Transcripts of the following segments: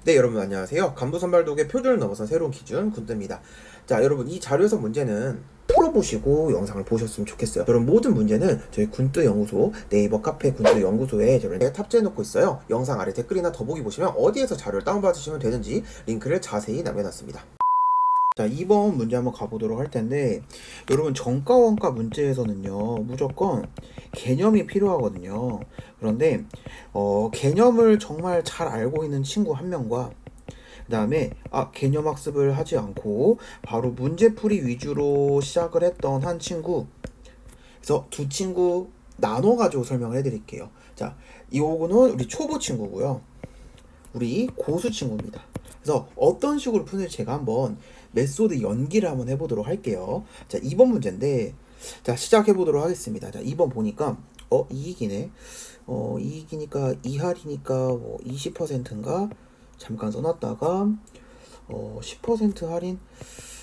네, 여러분 안녕하세요. 간부선발독의 표준을 넘어선 새로운 기준 군드입니다. 자, 여러분 이 자료에서 문제는 풀어보시고 영상을 보셨으면 좋겠어요. 여러분 모든 문제는 저희 군드연구소 네이버 카페 군드연구소에 저를 탑재해놓고 있어요. 영상 아래 댓글이나 더보기 보시면 어디에서 자료를 다운받으시면 되는지 링크를 자세히 남겨놨습니다. 자, 2번 문제 한번 가보도록 할 텐데, 여러분 정가 원가 문제에서는요 무조건 개념이 필요하거든요. 그런데 개념을 정말 잘 알고 있는 친구 한 명과 그 다음에 개념 학습을 하지 않고 바로 문제풀이 위주로 시작을 했던 한 친구, 그래서 두 친구 나눠 가지고 설명을 해드릴게요. 자, 이거는 우리 초보 친구고요, 우리 고수 친구입니다. 그래서 어떤 식으로 푸는지 제가 한번 메소드 연기를 한번 해보도록 할게요. 자, 2번 문제인데, 자, 시작해보도록 하겠습니다. 자, 2번 보니까 이익이네. 이익이니까 이할이니까 뭐 20%인가 잠깐 써놨다가 10% 할인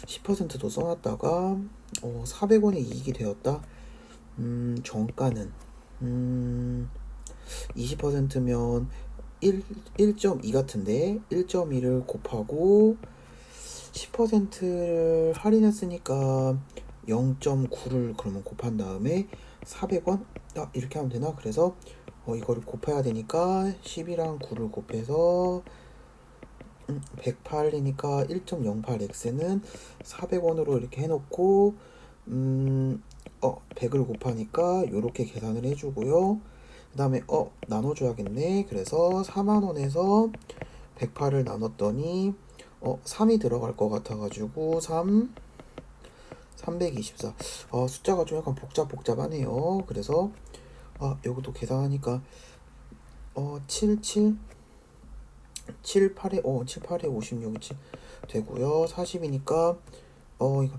10%도 써놨다가 400원의 이익이 되었다. 정가는 20%면 1.2 같은데 1.2를 곱하고 10%를 할인했으니까 0.9를 그러면 곱한 다음에 400원? 이렇게 하면 되나? 그래서 이거를 곱해야 되니까 10이랑 9를 곱해서 108이니까 1.08x는 400원으로 이렇게 해놓고 100을 곱하니까 요렇게 계산을 해주고요. 그 다음에 나눠줘야겠네. 그래서 4만원에서 108을 나눴더니 3이 들어갈 것 같아가지고 324. 숫자가 좀 약간 복잡하네요. 그래서 여기도 계산하니까 7, 8에 56이 되고요. 40이니까 이거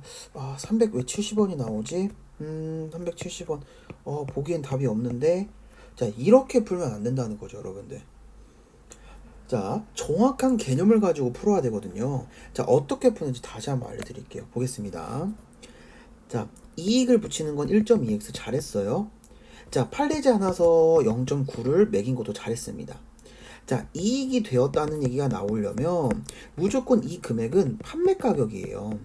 300 왜 70원이 나오지? 370원. 보기엔 답이 없는데. 자, 이렇게 풀면 안 된다는 거죠, 여러분들. 자, 정확한 개념을 가지고 풀어야 되거든요. 자, 어떻게 푸는지 다시 한번 알려드릴게요. 보겠습니다. 자, 이익을 붙이는 건 1.2x 잘했어요. 자, 팔리지 않아서 0.9를 매긴 것도 잘했습니다. 자, 이익이 되었다는 얘기가 나오려면 무조건 이 금액은 판매 가격이에요.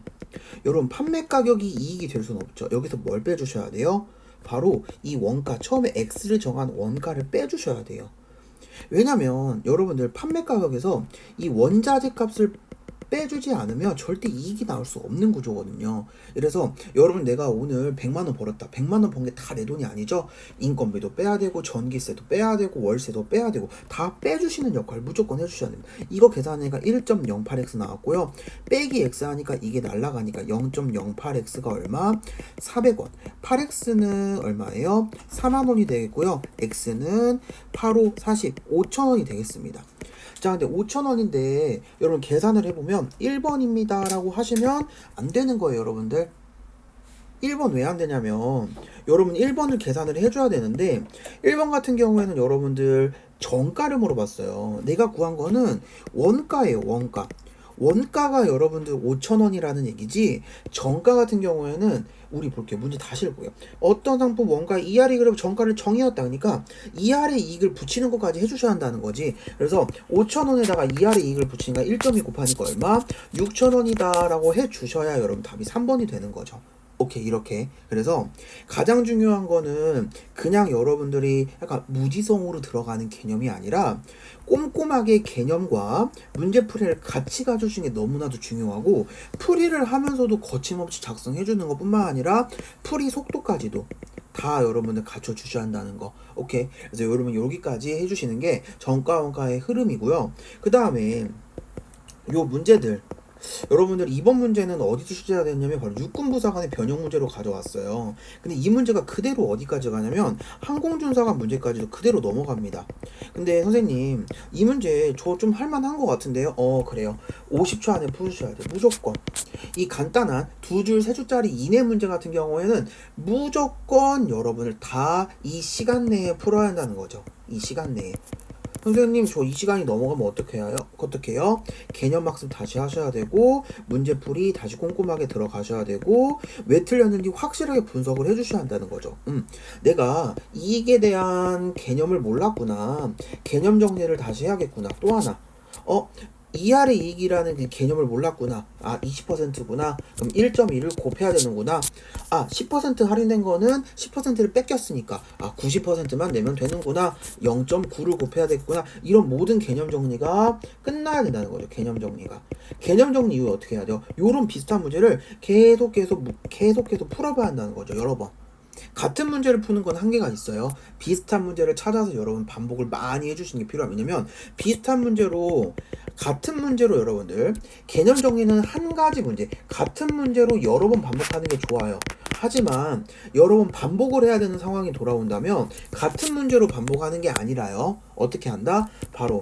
여러분, 판매 가격이 이익이 될 수는 없죠. 여기서 뭘 빼주셔야 돼요? 바로 이 원가, 처음에 X를 정한 원가를 빼주셔야 돼요. 왜냐면 여러분들 판매 가격에서 이 원자재 값을 빼주지 않으면 절대 이익이 나올 수 없는 구조거든요. 그래서 여러분, 내가 오늘 100만원 벌었다. 100만원 번 게 다 내 돈이 아니죠. 인건비도 빼야 되고 전기세도 빼야 되고 월세도 빼야 되고 다 빼주시는 역할 무조건 해주셔야 됩니다. 이거 계산하니까 1.08x 나왔고요. 빼기 x 하니까 이게 날라가니까 0.08x가 얼마? 400원. 8x는 얼마예요? 4만원이 되겠고요. x는 8, 5, 40, 5천원이 되겠습니다. 자, 근데 5천원인데 여러분 계산을 해보면 1번입니다 라고 하시면 안 되는 거예요, 여러분들. 1번 왜 안 되냐면 여러분 1번을 계산을 해줘야 되는데 1번 같은 경우에는 여러분들 정가를 물어봤어요. 내가 구한 거는 원가예요, 원가. 원가가 여러분들 5천원이라는 얘기지, 정가 같은 경우에는 우리 볼게요. 문제 다시 읽고요. 어떤 상품 원가 이하의 이익을 정가를 정의했다. 그러니까 이하의 이익을 붙이는 것까지 해주셔야 한다는 거지. 그래서 5천원에다가 이하의 이익을 붙이니까 1.2 곱하니까 얼마? 6천원이다 라고 해주셔야 여러분 답이 3번이 되는 거죠. 오케이, 이렇게. 그래서 가장 중요한 거는 그냥 여러분들이 약간 무지성으로 들어가는 개념이 아니라 꼼꼼하게 개념과 문제풀이를 같이 가져주시는 게 너무나도 중요하고, 풀이를 하면서도 거침없이 작성해주는 것 뿐만 아니라 풀이 속도까지도 다 여러분들 갖춰주셔야 한다는 거. 오케이. 그래서 여러분 여기까지 해주시는 게 정가 원가의 흐름이고요. 그 다음에 요 문제들, 여러분들 이번 문제는 어디서 출제가 됐냐면 바로 육군부사관의 변형 문제로 가져왔어요. 근데 이 문제가 그대로 어디까지 가냐면 항공준사관 문제까지도 그대로 넘어갑니다. 근데 선생님, 이 문제 저 좀 할만한 것 같은데요? 그래요. 50초 안에 풀으셔야 돼요, 무조건. 이 간단한 두 줄, 세 줄짜리 이내 문제 같은 경우에는 무조건 여러분을 다 이 시간 내에 풀어야 한다는 거죠. 이 시간 내에. 선생님, 저 이 시간이 넘어가면 어떻게 해요? 개념 학습 다시 하셔야 되고, 문제풀이 다시 꼼꼼하게 들어가셔야 되고, 왜 틀렸는지 확실하게 분석을 해주셔야 한다는 거죠. 내가 이익에 대한 개념을 몰랐구나. 개념 정리를 다시 해야겠구나. 또 하나. 2할의 이익이라는 그 개념을 몰랐구나. 아, 20%구나. 그럼 1.1을 곱해야 되는구나. 아, 10% 할인된 거는 10%를 뺏겼으니까 아, 90%만 내면 되는구나. 0.9를 곱해야 되겠구나. 이런 모든 개념 정리가 끝나야 된다는 거죠. 개념 정리가. 개념 정리 이후에 어떻게 해야 돼요? 요런 비슷한 문제를 계속해서 풀어봐야 한다는 거죠. 여러 번. 같은 문제를 푸는 건 한계가 있어요. 비슷한 문제를 찾아서 여러분 반복을 많이 해주시는 게 필요합니다. 왜냐면 비슷한 문제로 같은 문제로 여러분들 개념 정리는 한 가지 문제 같은 문제로 여러 번 반복하는 게 좋아요. 하지만 여러 번 반복을 해야 되는 상황이 돌아온다면 같은 문제로 반복하는 게 아니라요. 어떻게 한다? 바로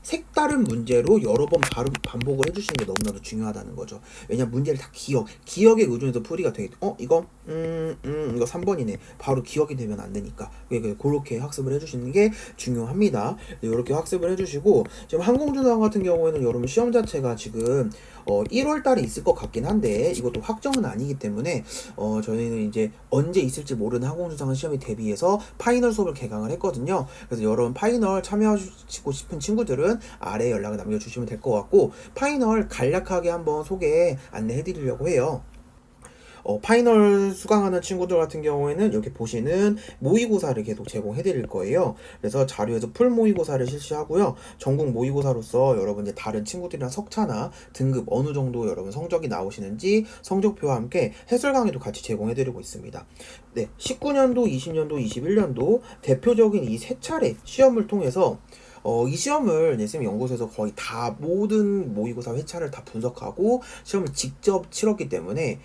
색다른 문제로 여러 번 반복을 해주시는 게 너무나도 중요하다는 거죠. 왜냐면 문제를 다 기억에 의존해서 풀이가 되게 이거 3번이네. 바로 기억이 되면 안 되니까. 그렇게 학습을 해주시는 게 중요합니다. 이렇게 학습을 해주시고 지금 항공주당 같은 경우에는 여러분 시험 자체가 지금 1월 달에 있을 것 같긴 한데 이것도 확정은 아니기 때문에 저희는 이제 언제 있을지 모르는 항공주상 시험에 대비해서 파이널 수업을 개강을 했거든요. 그래서 여러분 파이널 참여하시고 싶은 친구들은 아래에 연락을 남겨주시면 될 것 같고 파이널 간략하게 한번 소개 안내해드리려고 해요. 파이널 수강하는 친구들 같은 경우에는 이렇게 보시는 모의고사를 계속 제공해 드릴 거예요. 그래서 자료에서 풀 모의고사를 실시하고요. 전국 모의고사로서 여러분 이제 다른 친구들이랑 석차나 등급 어느 정도 여러분 성적이 나오시는지 성적표와 함께 해설 강의도 같이 제공해 드리고 있습니다. 네, 19년도, 20년도, 21년도 대표적인 이 세 차례 시험을 통해서 이 시험을 쌤 연구소에서 거의 다 모든 모의고사 회차를 다 분석하고 시험을 직접 치렀기 때문에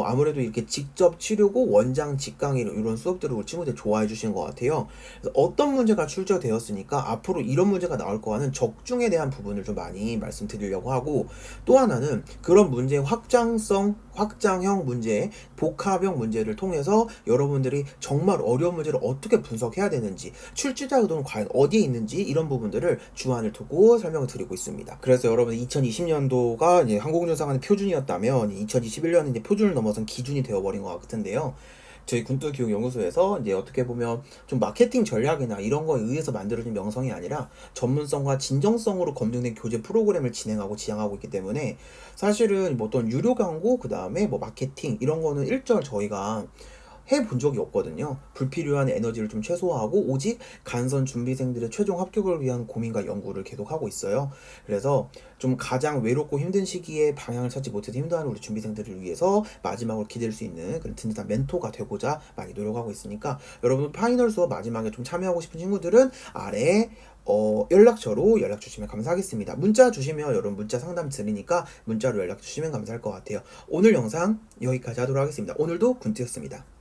아무래도 이렇게 직접 치르고 원장 직강의 이런 수업들을 우리 친구들 좋아해 주시는 것 같아요. 그래서 어떤 문제가 출제되었으니까 앞으로 이런 문제가 나올 거 하는 적중에 대한 부분을 좀 많이 말씀드리려고 하고 또 하나는 그런 문제의 확장형 문제, 복합형 문제를 통해서 여러분들이 정말 어려운 문제를 어떻게 분석해야 되는지 출제자 의도는 과연 어디에 있는지 이런 부분들을 주안을 두고 설명을 드리고 있습니다. 그래서 여러분 2020년도가 이제 항공주상의 표준이었다면 2021년은 이제 표준을 넘어선 기준이 되어버린 것 같은데요. 저희 군도교육연구소에서 이제 어떻게 보면 좀 마케팅 전략이나 이런 거에 의해서 만들어진 명성이 아니라 전문성과 진정성으로 검증된 교재 프로그램을 진행하고 지향하고 있기 때문에 사실은 뭐 어떤 유료 광고 그 다음에 뭐 마케팅 이런 거는 일절 저희가 해본 적이 없거든요. 불필요한 에너지를 좀 최소화하고 오직 간선 준비생들의 최종 합격을 위한 고민과 연구를 계속하고 있어요. 그래서 좀 가장 외롭고 힘든 시기에 방향을 찾지 못해서 힘들어하는 우리 준비생들을 위해서 마지막으로 기댈 수 있는 그런 든든한 멘토가 되고자 많이 노력하고 있으니까 여러분 파이널 수업 마지막에 좀 참여하고 싶은 친구들은 아래에 연락처로 연락 주시면 감사하겠습니다. 문자 주시면 여러분 문자 상담 드리니까 문자로 연락 주시면 감사할 것 같아요. 오늘 영상 여기까지 하도록 하겠습니다. 오늘도 군트였습니다.